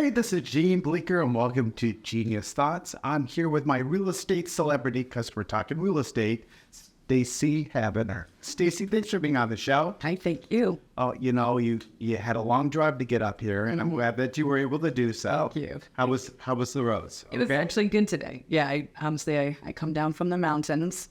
Hey, this is Gene Bleeker, and welcome to Geneius Thoughts. I'm here with my real estate celebrity, because we're talking real estate, Stacey Havener. Stacey, thanks for being on the show. Hi, thank you. Oh, you had a long drive to get up here, and I'm glad that you were able to do so. Thank you. How was the roads? It was actually good today. Yeah, I come down from the mountains,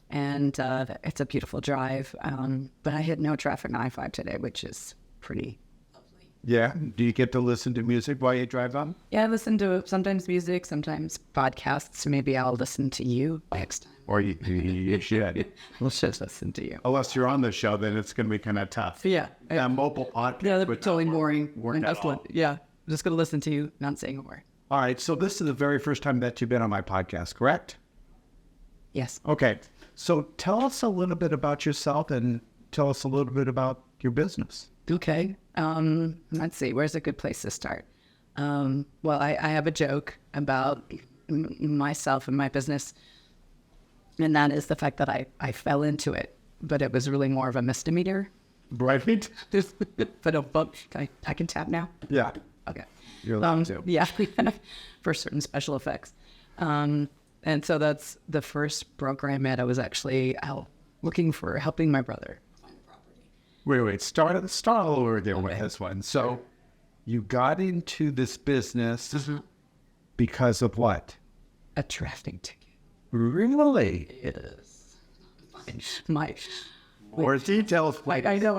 and it's a beautiful drive. But I had no traffic on I-5 today, which is pretty lovely. Yeah. Do you get to listen to music while you drive on? Yeah, I listen to sometimes music, sometimes podcasts. Maybe I'll listen to you next time. Or you should. We'll just listen to you. Unless you're on the show, then it's going to be kind of tough. Yeah. Mobile podcast. Yeah, they're totally boring. At all. Yeah, I'm just going to listen to you, not saying a word. All right. So this is the very first time that you've been on my podcast, correct? Yes. Okay. So tell us a little bit about yourself and tell us a little bit about your business. Okay. Let's see. Where's a good place to start? Well, I have a joke about myself and my business, and that is the fact that I fell into it, but it was really more of a misdemeanor. Right? But I can tap now? Yeah. Okay. You're allowed to. Yeah, for certain special effects. And so that's the first broker I met. I was actually out helping my brother find a property. Wait. Start all over there with this one. So you got into this business because of what? A traffic ticket. Really? Yes. More details, please. I know.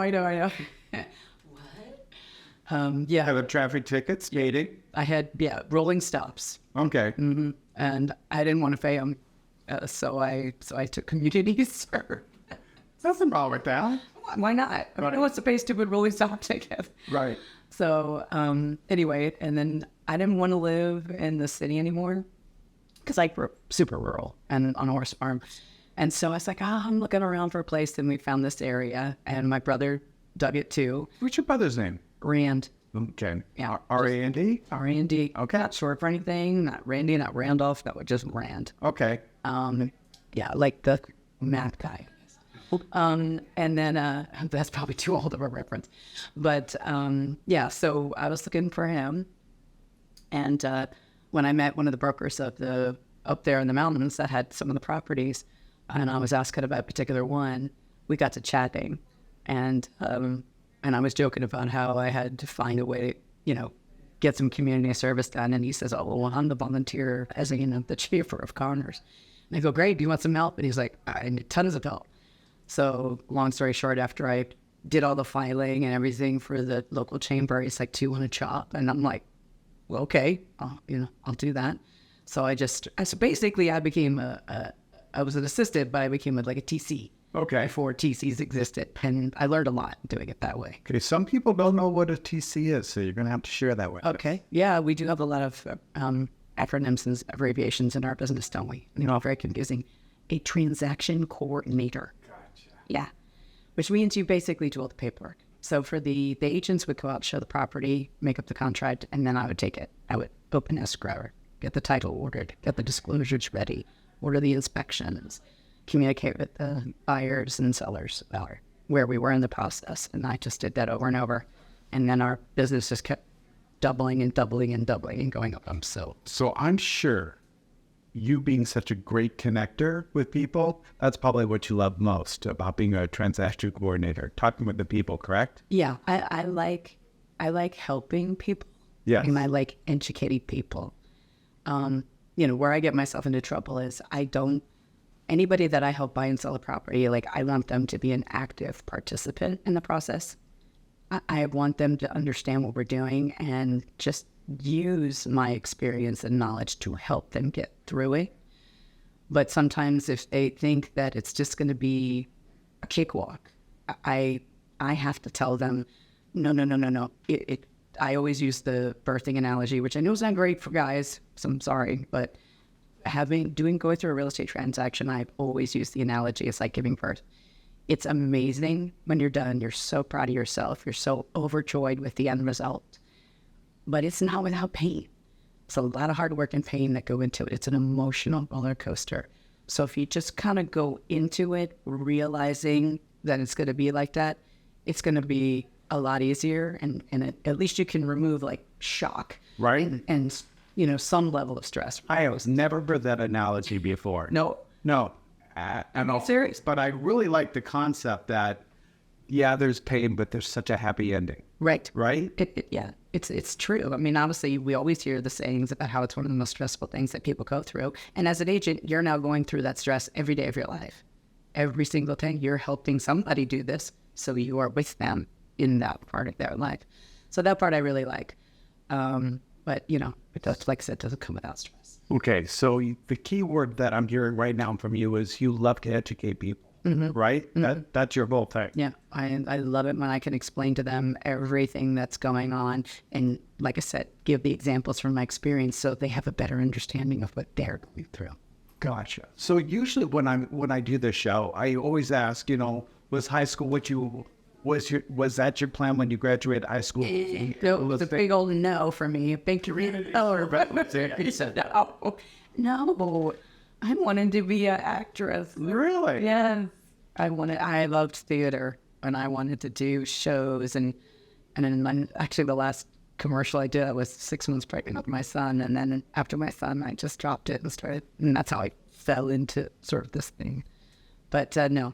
What? Yeah. Have a traffic ticket, skating. I had, rolling stops. Okay. Mm-hmm. And I didn't want to pay them. So I took community service. Nothing wrong with that. Why not? I mean, what's to pay stupid rolling stop ticket? Right. So anyway, and then I didn't want to live in the city anymore because I grew up super rural and on a horse farm. And so I was like, I'm looking around for a place, and we found this area, and my brother dug it too. What's your brother's name? Rand. Okay. Yeah. R-A-N-D? R-A-N-D. Okay. Not short for anything, not Randy, not Randolph, no, just Rand. Okay. Yeah, like the math guy. And then that's probably too old of a reference. But so I was looking for him. And when I met one of the brokers up there in the mountains that had some of the properties, and I was asking about a particular one, we got to chatting. And I was joking about how I had to find a way to, get some community service done. And he says, oh, well, I'm the volunteer as the chief of Connors. And I go, great, do you want some help? And he's like, I need tons of help. So long story short, after I did all the filing and everything for the local chamber, he's like, do you want to chop? And I'm like, well, okay, I'll do that. So basically I became I was an assistant, but I became like a TC. Okay. Before TCs existed. And I learned a lot doing it that way. Okay, some people don't know what a TC is, so you're going to have to share that with us. Okay. Yeah, we do have a lot of acronyms and abbreviations in our business, don't we? Very confusing. A transaction coordinator. Gotcha. Yeah. Which means you basically do all the paperwork. So for the agents would go out, show the property, make up the contract, and then I would take it. I would open escrow, get the title ordered, get the disclosures ready, order the inspections, communicate with the buyers and sellers about where we were in the process. And I just did that over and over. And then our business just kept doubling and doubling and doubling and going up. So I'm sure you being such a great connector with people, that's probably what you love most about being a transaction coordinator, talking with the people, correct? Yeah, I like helping people. Yes. And I like educating people. Where I get myself into trouble is anybody that I help buy and sell a property, I want them to be an active participant in the process. I want them to understand what we're doing and just use my experience and knowledge to help them get through it. But sometimes if they think that it's just going to be a cakewalk, I have to tell them, no. I always use the birthing analogy, which I know is not great for guys, so I'm sorry, but going through a real estate transaction, I've always used the analogy. It's like giving birth. It's amazing when you're done. You're so proud of yourself. You're so overjoyed with the end result. But it's not without pain. It's a lot of hard work and pain that go into it. It's an emotional roller coaster. So if you just kind of go into it realizing that it's going to be like that, it's going to be a lot easier. And at least you can remove shock Right. and some level of stress. I have never heard that analogy before. No. And I'm serious, but I really like the concept that, yeah, there's pain, but there's such a happy ending. Right. Right? Yeah, it's true. I mean, obviously, we always hear the sayings about how it's one of the most stressful things that people go through. And as an agent, you're now going through that stress every day of your life. Every single day, you're helping somebody do this, so you are with them in that part of their life. So that part I really like. But, it does, like I said, doesn't come without stress. Okay, so the key word that I'm hearing right now from you is you love to educate people, right? That's your whole thing. Yeah, I love it when I can explain to them everything that's going on. And like I said, give the examples from my experience so they have a better understanding of what they're going through. Gotcha. So usually when I do this show, I always ask, was high school was that your plan when you graduated high school? No, it was a big old no for me. A big no. He said no. No, I wanted to be an actress. Really? Yeah. I loved theater and I wanted to do shows and then actually the last commercial I did, I was 6 months pregnant with my son, and then after my son I just dropped it and that's how I fell into sort of this thing. But no,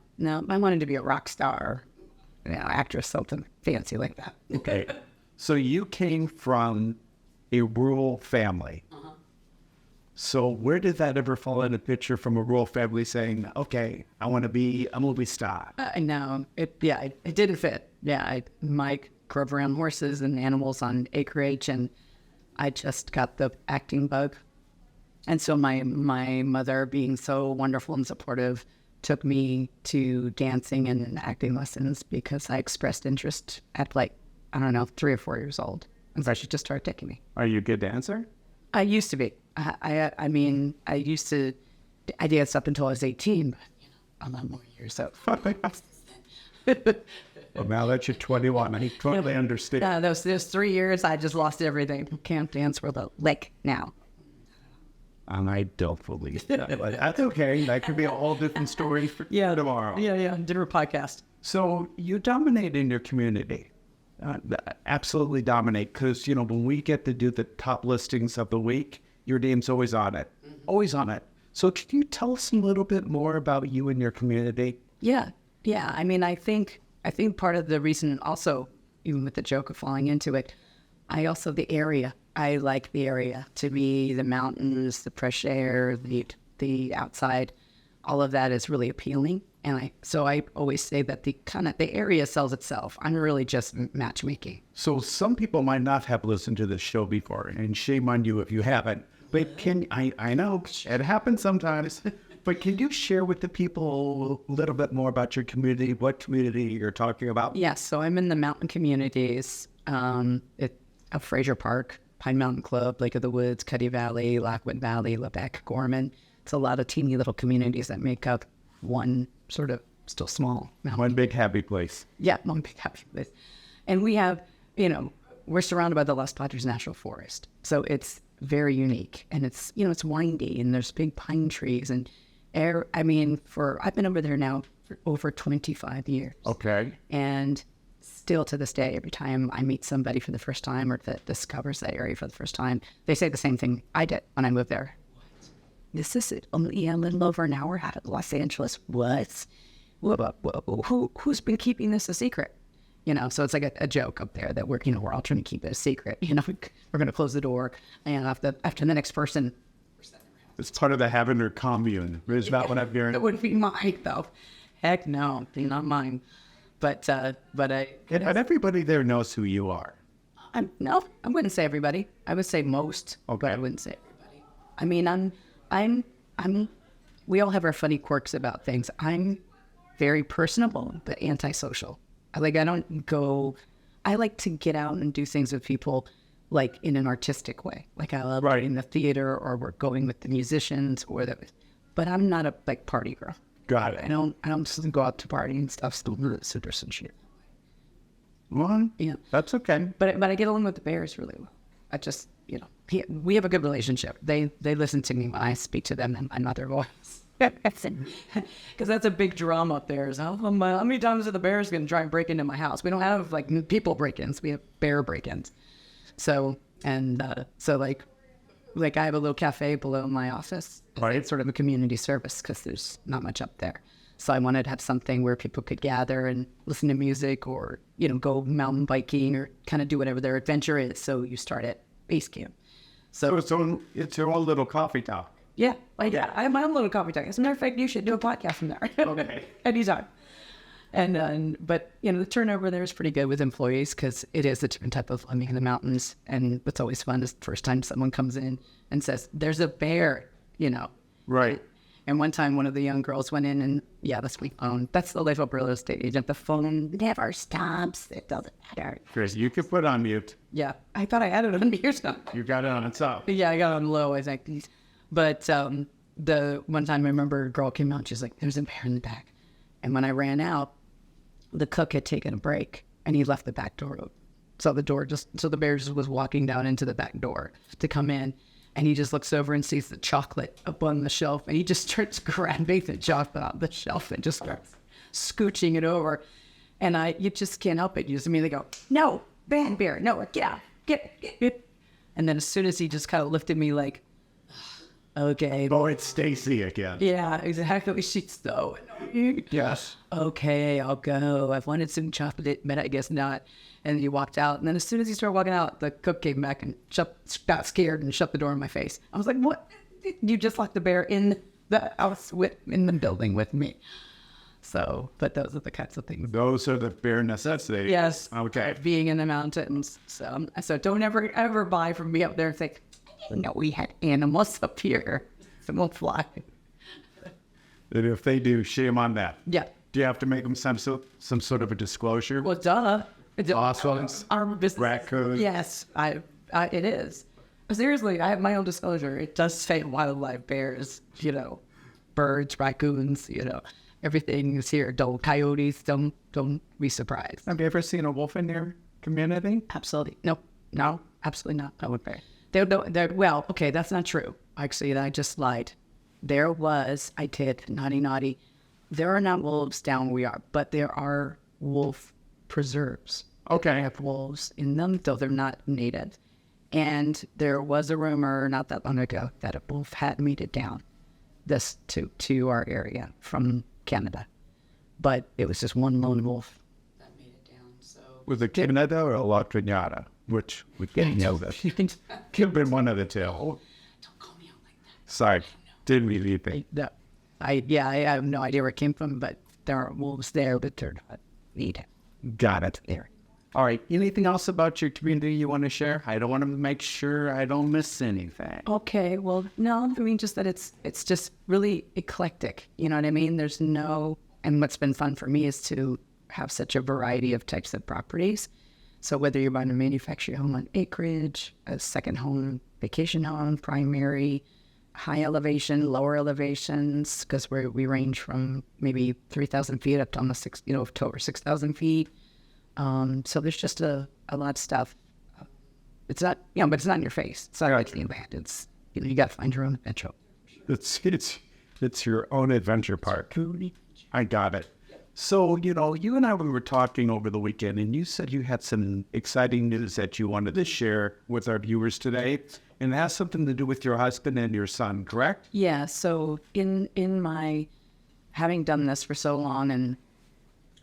I wanted to be a rock star, actress, something fancy like that. Okay. So you came from a rural family. So where did that ever fall in a picture from a rural family saying, okay, I want to be a movie star? No, it didn't fit. Yeah, Mike grew up around horses and animals on acreage, and I just got the acting bug. And so my mother, being so wonderful and supportive, took me to dancing and acting lessons because I expressed interest at 3 or 4 years old. And so she just started taking me. Are you a good dancer? I used to be. I danced up until I was 18, but I'm not more years out. Well, now that you're 21, I totally understand. Yeah, those 3 years, I just lost everything. Can't dance with a lick now. And I don't believe that. But that's okay. That could be a whole different story for tomorrow. Yeah, different podcast. So you dominate in your community. Absolutely dominate. Because, when we get to do the top listings of the week, your name's always on it. Always on it. So can you tell us a little bit more about you and your community? Yeah. I mean, I think part of the reason also, even with the joke of falling into it, the area. I like the area. To me, the mountains, the fresh air, the outside, all of that is really appealing. And so I always say that the area sells itself. I'm really just matchmaking. So some people might not have listened to this show before, and shame on you if you haven't. But I know it happens sometimes. But can you share with the people a little bit more about your community, what community you're talking about? Yes, so I'm in the mountain communities at Fraser Park, Pine Mountain Club, Lake of the Woods, Cuddy Valley, Lockwood Valley, Lebec, Gorman. It's a lot of teeny little communities that make up one sort of still small mountain. One big happy place. Yeah, one big happy place. And we have, we're surrounded by the Los Padres National Forest. So it's very unique. And it's, it's windy and there's big pine trees and air. I mean, I've been over there now for over 25 years. Okay. And still to this day, every time I meet somebody for the first time or that discovers that area for the first time, they say the same thing I did when I moved there. This is it. Only a little over an hour out of Los Angeles. What? Who's been keeping this a secret? So it's like a joke up there that we're all trying to keep it a secret. We're going to close the door, and after the next person. It's part of the Havener commune. Is that what I'm hearing? It wouldn't be mine, though. Heck no, not mine. But everybody there knows who you are. No, I wouldn't say everybody. I would say most, okay. But I wouldn't say everybody. I mean, we all have our funny quirks about things. I'm very personable, but antisocial. I like to get out and do things with people like in an artistic way. Like I love in the theater, or we're going with the musicians, but I'm not a party girl. Got it. I don't just go out to party and stuff. Still super some shit. Well, yeah, that's okay. But I get along with the Bears really well. I just we have a good relationship. They listen to me when I speak to them in my mother voice. Because that's a big drama up there. Is how many times are the Bears going to try and break into my house? We don't have people break-ins. We have bear break-ins. So And so like I have a little cafe below my office. Right. It's sort of a community service because there's not much up there. So I wanted to have something where people could gather and listen to music or, go mountain biking or kind of do whatever their adventure is. So you start at base camp. So it's your own little coffee talk. Yeah. I have my own little coffee talk. As a matter of fact, you should do a podcast from there. Okay. Anytime. But the turnover there is pretty good with employees because it is a different type of living in the mountains. And what's always fun is the first time someone comes in and says, "There's a bear," Right. And one time, one of the young girls went in and, that's my phone. That's the life of a real estate agent. The phone never stops. It doesn't matter. Chris, you can put on mute. Yeah. I thought I had it on mute. You got it on top. Yeah, I got it on low, I think. But the one time I remember a girl came out, she's like, "There's a bear in the back." And when I ran out, the cook had taken a break and he left the back door open. So the bear just was walking down into the back door to come in. And he just looks over and sees the chocolate up on the shelf. And he just starts grabbing the chocolate off the shelf and just starts scooching it over. And you just can't help it. You just immediately go, "No, bad bear. No, get out. Get." And then as soon as he just kind of lifted me like, okay. Oh, it's Stacey again. Yeah, exactly. She's so annoying. Yes. Okay, I'll go. I've wanted some chocolate, but I guess not. And he walked out. And then as soon as he started walking out, the cook came back and got scared and shut the door in my face. I was like, "What? You just locked the bear in the house in the building with me." So, but those are the kinds of things. Those are the bare necessities. Yes. Okay. Being in the mountains. So don't ever buy from me up there and think, "I didn't know we had animals up here." It won't fly. And if they do, shame on that. Yeah. Do you have to make them some sort of a disclosure? Well, duh. Possums, Our business. raccoons. Yes, it is. Seriously, I have my own disclosure. It does say wildlife, bears, birds, raccoons, everything is here. Coyotes, don't be surprised. Have you ever seen a wolf in your community? Absolutely. No, absolutely not. I would bear. Well, okay, that's not true. Actually, I just lied. I did, naughty. There are not wolves down where we are, but there are wolf preserves. Okay. They have wolves in them, though they're not native. And there was a rumor not that long ago that a wolf had made it down to our area from Canada. But it was just one lone wolf that made it down. So Was it Canada or La Trignata? Which we can't know that. Could have been one of the two. Don't call me out like that. Sorry. Didn't mean anything. I have no idea where it came from, but there are wolves there, but they're not native. Got it. There. All right. Anything else about your community you want to share? I don't want to make sure I don't miss anything. Okay. Well, no, I mean, just that it's just really eclectic. You know what I mean? And what's been fun for me is to have such a variety of types of properties. So whether you're buying a manufactured home on acreage, a second home, vacation home, primary, high elevation, lower elevations, because we range from maybe 3,000 feet up to almost to over 6,000 feet. So there's just a lot of stuff. It's not, but it's not in your face. It's not like the land. It's, you got to find your own adventure. It's your own adventure park. I got it. So, you and I, we were talking over the weekend, and you said you had some exciting news that you wanted to share with our viewers today, and it has something to do with your husband and your son, correct? Yeah. So in my having done this for so long, and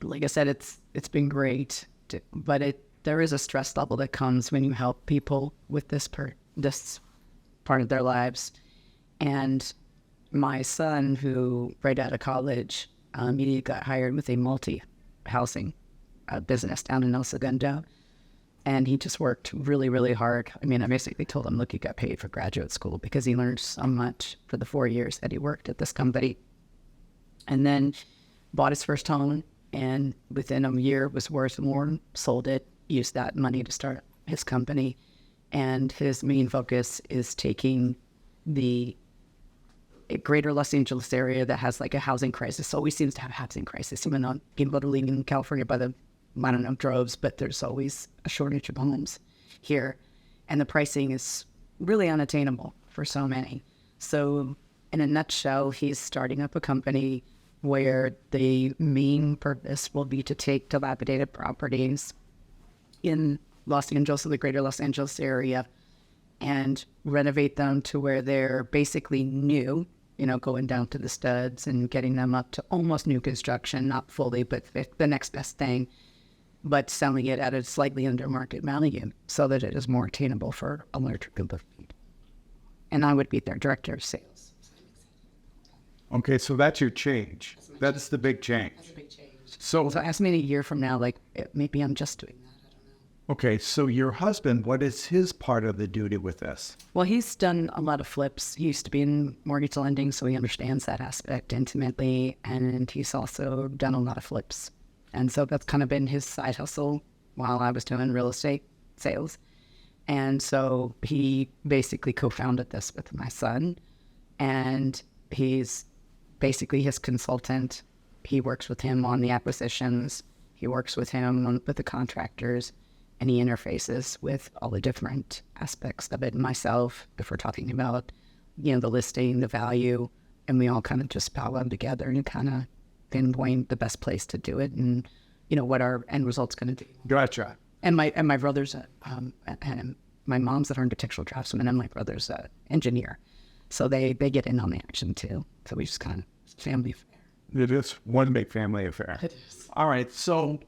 like I said, it's been great, but there is a stress level that comes when you help people with this part of their lives. And my son, who right out of college, he got hired with a multi-housing business down in El Segundo, and he just worked really, really hard. I mean, I basically told him, look, you got paid for graduate school because he learned so much for the 4 years that he worked at this company. And then bought his first home, and within a year was worth more, sold it, used that money to start his company. And his main focus is taking the greater Los Angeles area that has like a housing crisis. Always seems to have a housing crisis, even though people are leaving in California by the, droves, but there's always a shortage of homes here. And the pricing is really unattainable for so many. So in a nutshell, he's starting up a company where the main purpose will be to take dilapidated properties in Los Angeles or the greater Los Angeles area and renovate them to where they're basically new, going down to the studs and getting them up to almost new construction, not fully, but the next best thing, but selling it at a slightly under market value so that it is more attainable for a larger group of people. And I would be their director of sales. Okay, so that's your change. That's the big change. That's a big change. So ask me in a year from now, maybe I'm just doing that. I don't know. Okay, so your husband, what is his part of the duty with this? Well, he's done a lot of flips. He used to be in mortgage lending, so he understands that aspect intimately. And he's also done a lot of flips. And so that's kind of been his side hustle while I was doing real estate sales. And so he basically co-founded this with my son. And he's basically his consultant. He works with him on the acquisitions. He works with him with the contractors. And he interfaces with all the different aspects of it. Myself, if we're talking about, the listing, the value, and we all kind of just pile them together and kind of pinpoint the best place to do it and, what our end result's going to be. Gotcha. And my brother's, and my mom's an architectural draftsman and my brother's an engineer. So they get in on the action too. So we just kind of family affair. It is one big family affair. It is. All right, so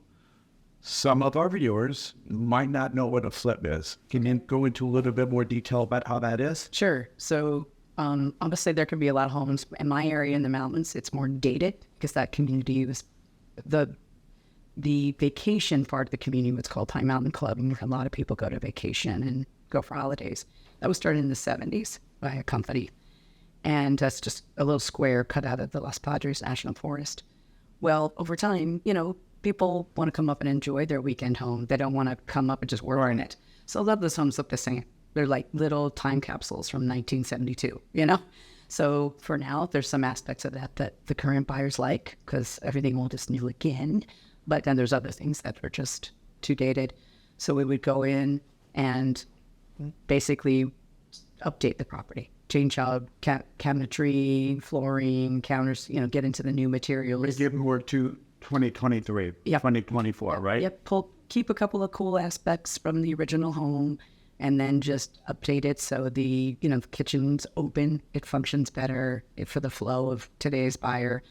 some of our viewers might not know what a flip is. Can you go into a little bit more detail about how that is? Sure. So I'm going to say there can be a lot of homes. In my area in the mountains, it's more dated because that community is the vacation part of the community, what's called High Mountain Club, and a lot of people go to vacation and go for holidays. That was started in the 70s by a company. And that's just a little square cut out of the Los Padres National Forest. Well, over time, people want to come up and enjoy their weekend home. They don't want to come up and just work in it. So a lot of those homes look the same. They're like little time capsules from 1972, So for now, there's some aspects of that the current buyers like because everything will just new again. But then there's other things that are just too dated. So we would go in and basically update the property. Change out cabinetry, flooring, counters, get into the new materials. We give more to 2023, Yep. 2024, right? Yep, keep a couple of cool aspects from the original home and then just update it so the kitchen's open, it functions better for the flow of today's buyer.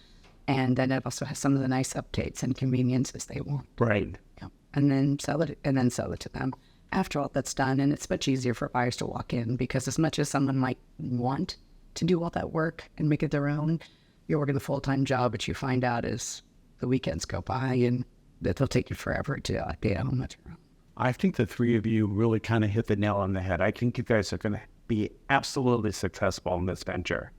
And then it also has some of the nice updates and conveniences they want. Right. Yeah. And then sell it to them. After all that's done, and it's much easier for buyers to walk in because as much as someone might want to do all that work and make it their own, you're working a full-time job, but you find out as the weekends go by and that they'll take you forever to be at home at your own. I think the three of you really kind of hit the nail on the head. I think you guys are going to be absolutely successful in this venture,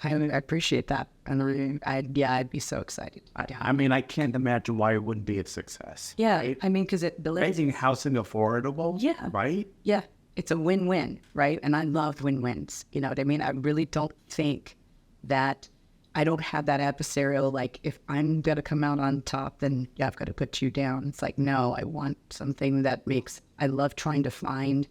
I appreciate that. And I'd be so excited. I mean, I can't imagine why it wouldn't be a success. Yeah, right? I mean, because it builds... Making housing affordable, Yeah. right? Yeah, it's a win-win, right? And I love win-wins. You know what I mean? I really don't think that I don't have that adversarial, like, if I'm going to come out on top, then yeah, I've got to put you down. It's like, no, I want something that makes... I love trying to find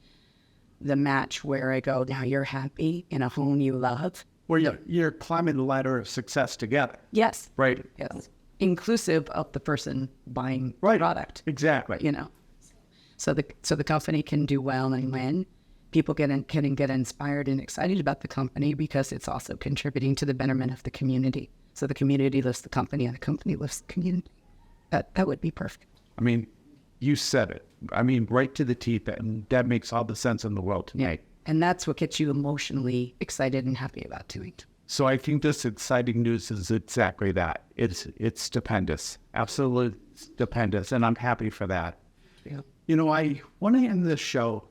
the match where I go, now you're happy in a home you love. Where you're climbing the ladder of success together. Yes. Right. Yes. Inclusive of the person buying the Right. product. Exactly. So the company can do well and win. People can get inspired and excited about the company because it's also contributing to the betterment of the community. So the community lifts the company and the company lifts the community. That would be perfect. I mean, you said it. I mean, right to the teeth, and that makes all the sense in the world to me. And that's what gets you emotionally excited and happy about doing it. So I think this exciting news is exactly that. It's stupendous, absolutely stupendous, and I'm happy for that. Yeah. I want to end this show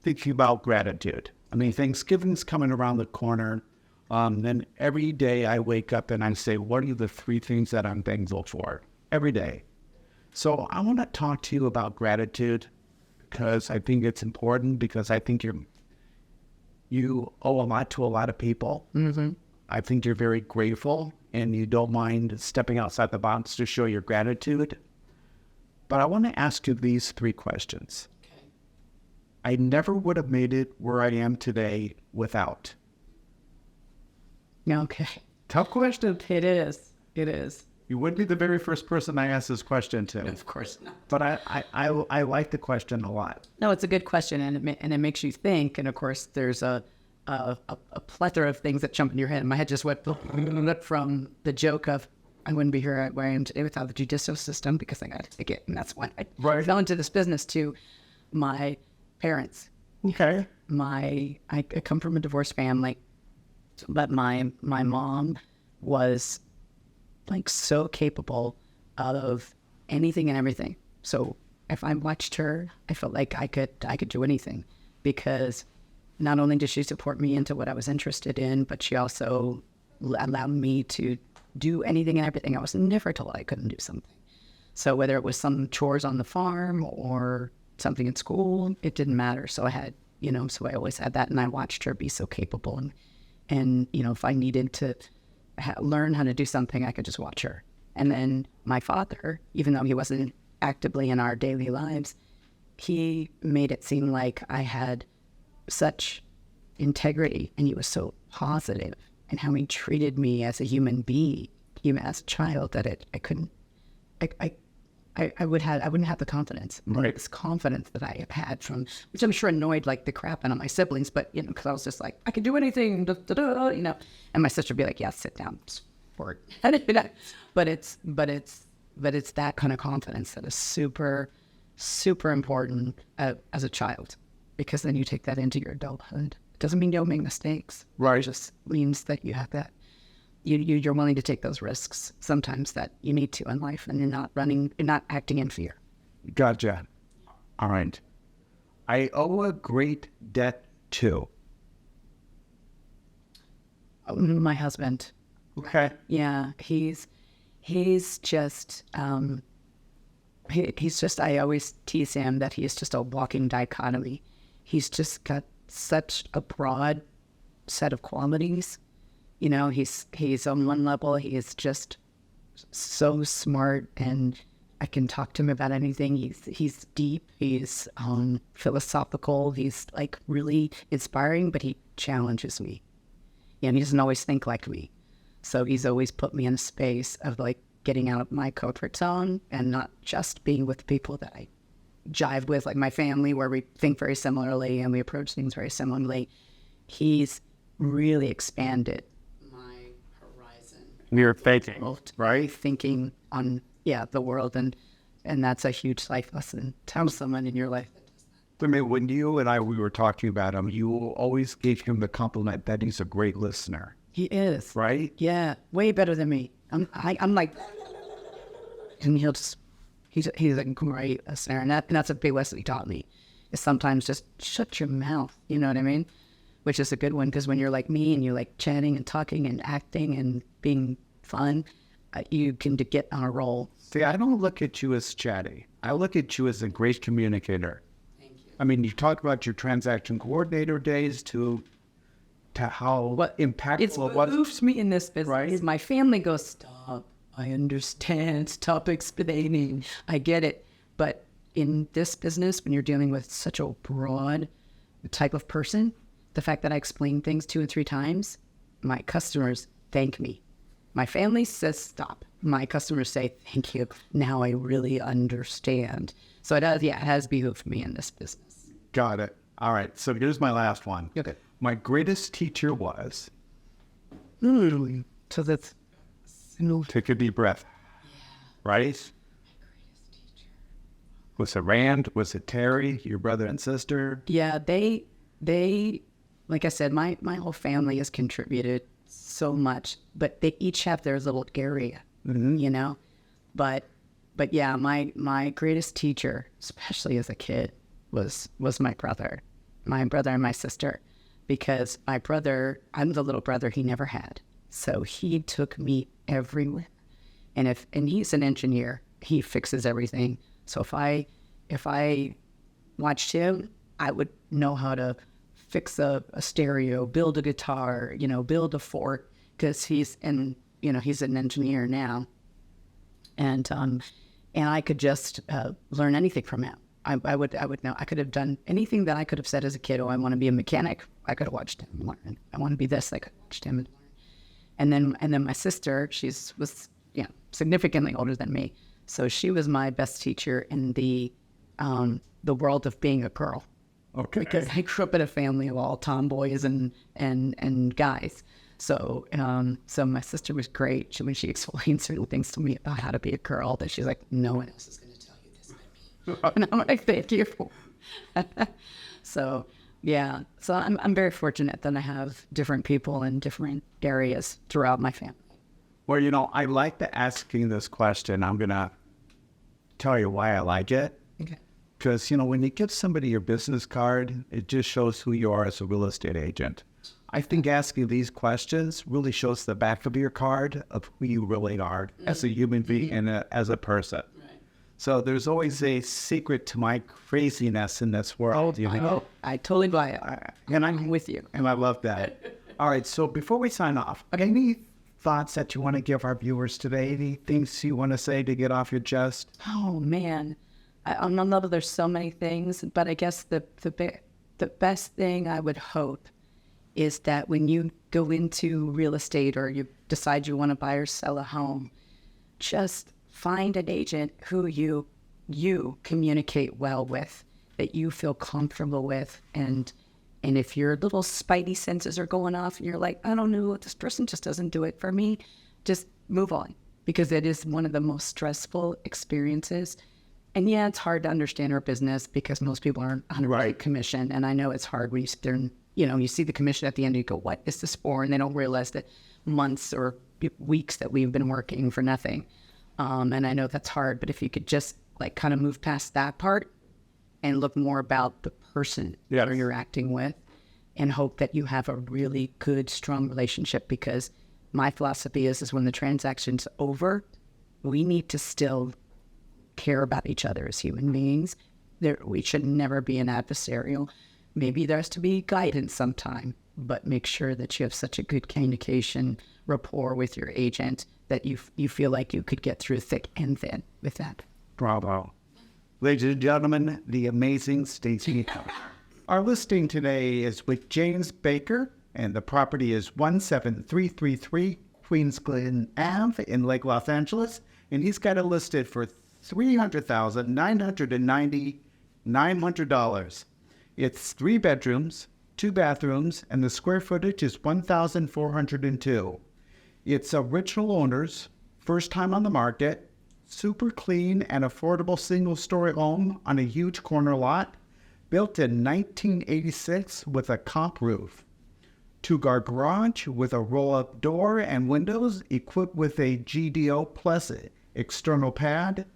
thinking about gratitude. I mean, Thanksgiving's coming around the corner. Then every day I wake up and I say, what are the three things that I'm thankful for? Every day. So I want to talk to you about gratitude because I think it's important because I think you owe a lot to a lot of people. Mm-hmm. I think you're very grateful and you don't mind stepping outside the box to show your gratitude. But I want to ask you these three questions. Okay. I never would have made it where I am today without. Okay. Tough question. It is. You wouldn't be the very first person I asked this question to. Of course not. But I like the question a lot. No, it's a good question, and it makes you think. And of course, there's a plethora of things that jump in your head. My head just went from the joke of I wouldn't be here where I am today without the judicial system because I got to take it, and that's when I fell into this business. To my parents. Okay. I come from a divorced family, but my mom was like so capable of anything and everything. So if I watched her, I felt like I could do anything, because not only did she support me into what I was interested in, but she also allowed me to do anything and everything. I was never told I couldn't do something. So whether it was some chores on the farm or something in school, it didn't matter. So I had, so I always had that, and I watched her be so capable. And if I needed to learn how to do something, I could just watch her. And then my father, even though he wasn't actively in our daily lives, he made it seem like I had such integrity, and he was so positive, and how he treated me as a human being, even as a child, that I wouldn't have the confidence. Right. This confidence that I have had from, which I'm sure annoyed like the crap out of my siblings, but because I was just like, I can do anything, and my sister would be like, yeah, sit down, sport. But it's that kind of confidence that is super, super important as a child, because then you take that into your adulthood. It doesn't mean you don't make mistakes. Right. It just means that you have that. You're willing to take those risks sometimes that you need to in life, and you're not acting in fear. Gotcha. All right. I owe a great debt to. My husband. Okay. Yeah, he's just he's just, I always tease him that he's just a walking dichotomy. He's just got such a broad set of qualities. He's on one level, he is just so smart, and I can talk to him about anything. He's deep, he's philosophical, he's like really inspiring, but he challenges me. He doesn't always think like me. So he's always put me in a space of like getting out of my comfort zone, and not just being with people that I jive with, like my family, where we think very similarly and we approach things very similarly. He's really expanded my horizon. You're thinking, right? Thinking on, the world, and that's a huge life lesson. Tell someone in your life that does that. I mean, when you and we were talking about him, you always gave him the compliment that he's a great listener. He is. Right? Yeah, way better than me. I'm like, and he's a great listener, and that's a big lesson he taught me, is sometimes just shut your mouth, you know what I mean? Which is a good one, because when you're like me and you're like chatting and talking and acting and being fun, you can get on a roll. See, I don't look at you as chatty. I look at you as a great communicator. Thank you. I mean, you talk about your transaction coordinator days to how impactful it was. It moves me in this business. Right? My family goes, stop, I understand, stop explaining, I get it. But in this business, when you're dealing with such a broad type of person, the fact that I explain things 2 and 3 times, my customers thank me. My family says stop. My customers say thank you. Now I really understand. So it has behooved me in this business. Got it. All right. So here's my last one. Okay. My greatest teacher was. So that's Take a deep breath. Yeah. Right? My greatest teacher. Was it Rand? Was it Terry? Your brother and sister? Yeah, they like I said, my whole family has contributed so much, but they each have their little area, But yeah, my greatest teacher, especially as a kid, was my brother and my sister, because my brother, I'm the little brother he never had, so he took me everywhere, and he's an engineer, he fixes everything. So if I watched him, I would know how to fix a stereo, build a guitar, build a fort, because he's an engineer now. And I could just learn anything from him. I would know. I could have done anything that I could have said as a kid. Oh, I want to be a mechanic. I could have watched him learn. I want to be this. I could have watched him learn. And then my sister, she was significantly older than me. So she was my best teacher in the world of being a girl. Okay. Because I grew up in a family of all tomboys and guys. So my sister was great. When she explained certain things to me about how to be a girl, that she's like, no one else is going to tell you this but me. And I'm like, thank you. So I'm very fortunate that I have different people in different areas throughout my family. Well, I like asking this question. I'm going to tell you why I like it. Okay. Because, when you give somebody your business card, it just shows who you are as a real estate agent. I think asking these questions really shows the back of your card of who you really are as a human being and as a person. Right. So there's always a secret to my craziness in this world. I totally buy it. And I'm with you. And I love that. All right. So before we sign off, any thoughts that you want to give our viewers today? Any things you want to say to get off your chest? Oh, man. I know there's so many things, but I guess the best thing I would hope is that when you go into real estate or you decide you want to buy or sell a home, just find an agent who you communicate well with, that you feel comfortable with. And if your little spidey senses are going off and you're like, I don't know, this person just doesn't do it for me, just move on, because it is one of the most stressful experiences. And yeah, it's hard to understand our business because most people aren't 100% commission. And I know it's hard when you sit there and, you see the commission at the end and you go, what is this for? And they don't realize that months or weeks that we've been working for nothing. And I know that's hard, but if you could just kind of move past that part and look more about the person that you're acting with, and hope that you have a really good, strong relationship, because my philosophy is when the transaction's over, we need to still care about each other as human beings. We should never be an adversarial. Maybe there has to be guidance sometime, but make sure that you have such a good communication rapport with your agent that you feel like you could get through thick and thin with that. Bravo. Ladies and gentlemen, the amazing Stacey Havener. Our listing today is with James Baker, and the property is 17333 Queens Glen Ave in Lake Los Angeles, and he's got it listed for $300,990. It's 3 bedrooms, 2 bathrooms, and the square footage is 1,402. It's original owners, first time on the market, super clean and affordable single-story home on a huge corner lot, built in 1986 with a comp roof. 2-car garage with a roll-up door and windows equipped with a GDO Plus external pad.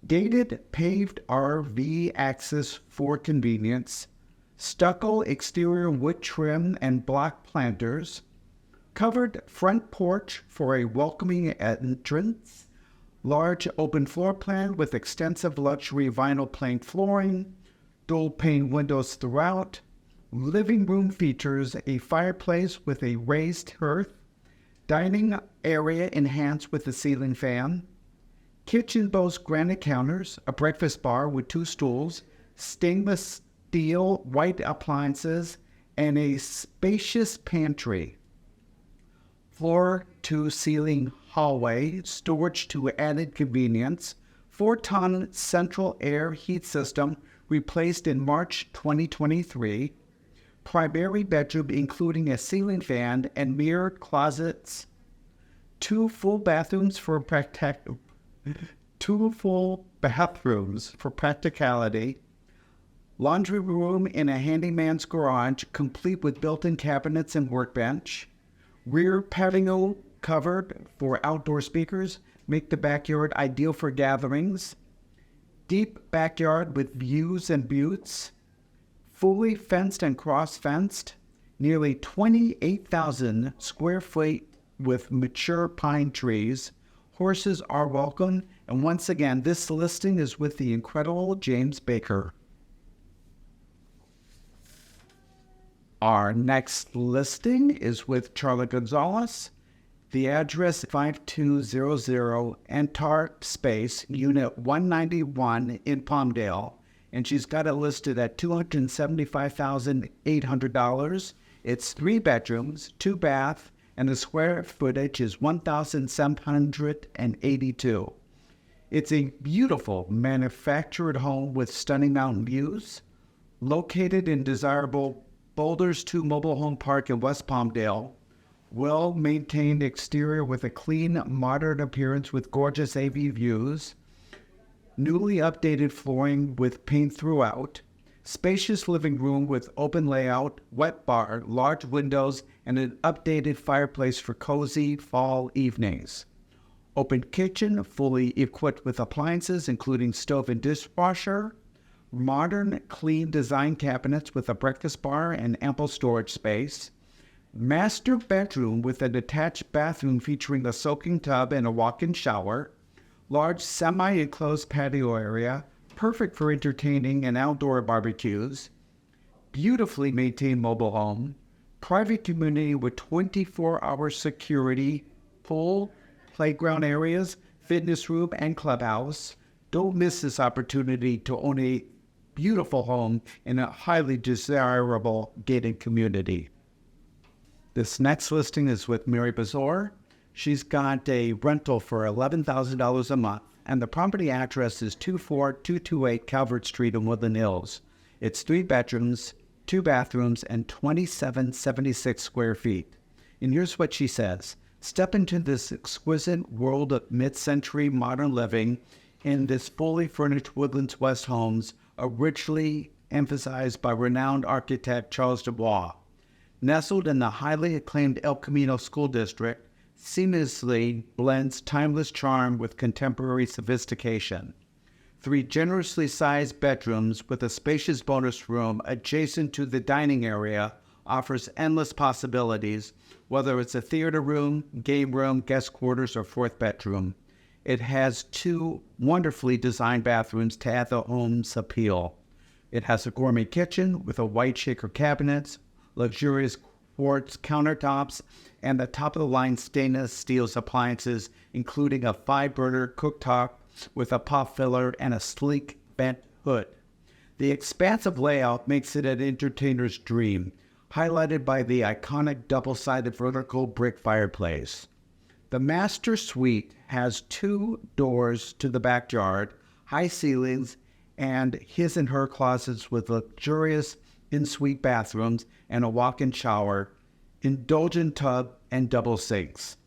Gated paved RV access for convenience. Stucco exterior wood trim and block planters. Covered front porch for a welcoming entrance. Large open floor plan with extensive luxury vinyl plank flooring. Dual pane windows throughout. Living room features a fireplace with a raised hearth. Dining area enhanced with a ceiling fan. Kitchen boasts granite counters, a breakfast bar with 2 stools, stainless steel white appliances, and a spacious pantry. Floor-to-ceiling hallway, storage to added convenience, 4-ton central air heat system replaced in March 2023, primary bedroom including a ceiling fan and mirrored closets, 2 full bathrooms for practicality, laundry room in a handyman's garage complete with built-in cabinets and workbench, rear patio covered for outdoor speakers, make the backyard ideal for gatherings, deep backyard with views and buttes, fully fenced and cross-fenced, nearly 28,000 square feet with mature pine trees. Horses are welcome, and once again, this listing is with the incredible James Baker. Our next listing is with Charla Gonzalez. The address 5200 Antarp Space, Unit 191 in Palmdale, and she's got it listed at $275,800. It's 3 bedrooms, 2 bath, and the square footage is 1,782. It's a beautiful manufactured home with stunning mountain views, located in desirable Boulders 2 Mobile Home Park in West Palmdale. Well-maintained exterior with a clean, modern appearance with gorgeous AV views. Newly updated flooring with paint throughout. Spacious living room with open layout, wet bar, large windows, and an updated fireplace for cozy fall evenings. Open kitchen, fully equipped with appliances including stove and dishwasher. Modern, clean design cabinets with a breakfast bar and ample storage space. Master bedroom with an attached bathroom featuring a soaking tub and a walk-in shower. Large semi-enclosed patio area, perfect for entertaining and outdoor barbecues. Beautifully maintained mobile home. Private community with 24-hour security, pool, playground areas, fitness room, and clubhouse. Don't miss this opportunity to own a beautiful home in a highly desirable gated community. This next listing is with Mary Bazaar. She's got a rental for $11,000 a month, and the property address is 24228 Calvert Street in Woodland Hills. It's 3 bedrooms, 2 bathrooms, and 2,776 square feet. And here's what she says. Step into this exquisite world of mid-century modern living in this fully furnished Woodlands West homes, originally emphasized by renowned architect Charles Dubois. Nestled in the highly acclaimed El Camino School District, seamlessly blends timeless charm with contemporary sophistication. 3 generously sized bedrooms with a spacious bonus room adjacent to the dining area offers endless possibilities, whether it's a theater room, game room, guest quarters, or 4th bedroom. It has 2 wonderfully designed bathrooms to add the home's appeal. It has a gourmet kitchen with a white shaker cabinets, luxurious quartz countertops, and the top-of-the-line stainless steel appliances, including a 5-burner cooktop with a pop filler and a sleek bent hood. The expansive layout makes it an entertainer's dream, highlighted by the iconic double-sided vertical brick fireplace. The master suite has 2 doors to the backyard, high ceilings, and his and her closets with luxurious in-suite bathrooms and a walk-in shower, indulgent tub, and double sinks.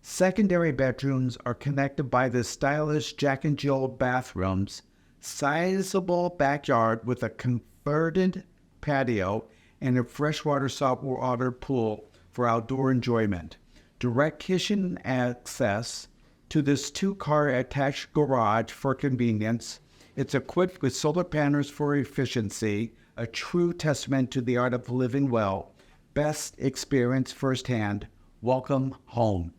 Secondary bedrooms are connected by the stylish Jack and Jill bathrooms, sizable backyard with a converted patio, and a freshwater saltwater pool for outdoor enjoyment. Direct kitchen access to this 2-car attached garage for convenience. It's equipped with solar panels for efficiency, a true testament to the art of living well. Best experience firsthand. Welcome home.